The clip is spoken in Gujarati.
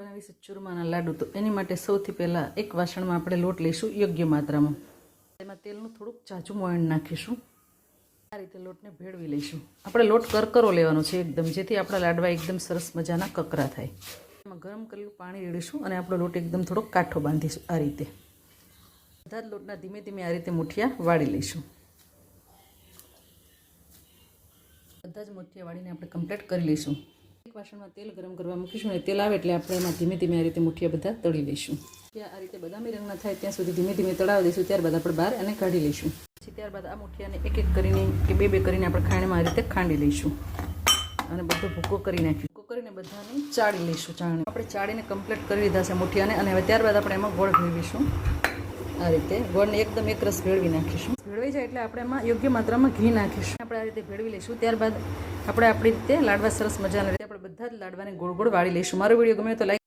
બનાવીશું ચૂરમાના લાડુ. તો એની માટે સૌથી પહેલાં એક વાસણમાં આપણે લોટ લઈશું યોગ્ય માત્રામાં. તેમાં તેલનું થોડુંક જાજું મોયણ નાખીશું. આ રીતે લોટને ભેળવી લઈશું. આપણે લોટ કરકરો લેવાનો છે એકદમ, જેથી આપણા લાડવા એકદમ સરસ મજાના કકરા થાય. એમાં ગરમ કરેલું પાણી રેડીશું અને આપણો લોટ એકદમ થોડોક કાઠો બાંધીશું. આ રીતે બધા જ લોટના ધીમે ધીમે આ રીતે મુઠિયા વાળી લઈશું. બધા જ મુઠિયા વાળીને આપણે કમ્પ્લીટ કરી લઈશું. એક વાસણમાં તેલ ગરમ કરવા મૂકીશું અને તેલ આવે એટલે આપણે એમાં ધીમે ધીમે આ રીતે મુઠિયા બધા તળી લઈશું. આ રીતે બદામી રંગના થાય ત્યાં સુધી ધીમે ધીમે તળાવી દઈશું. ત્યારબાદ આપણે બહાર અને કાઢી લઈશું. પછી ત્યારબાદ આ મુઠિયાને એક એક કરીને કે બે કરીને આપણે ખાણીમાં આ રીતે ખાંડી લઈશું અને બધો ભૂકો કરી નાખીશું. ભૂકો કરીને બધાને ચાળી લઈશું. આપણે ચાળીને કમ્પ્લીટ કરી લીધા છે મુઠિયાને. અને હવે ત્યારબાદ આપણે એમાં ગોળ ભેળવીશું. આ રીતે ગોળને એકદમ એકરસ ભેળવી નાખીશું. ભેળવી જાય એટલે આપણે એમાં યોગ્ય માત્રામાં ઘી નાખીશું. આપણે આ રીતે ભેળવી લઈશું. ત્યારબાદ આપણે આપણી રીતે લાડવા સરસ મજાના રીતે આપણે બધા જ લાડવાને ગોળ ગોળ વાળી લઈશું. મારો વિડીયો ગમે તો લાઈક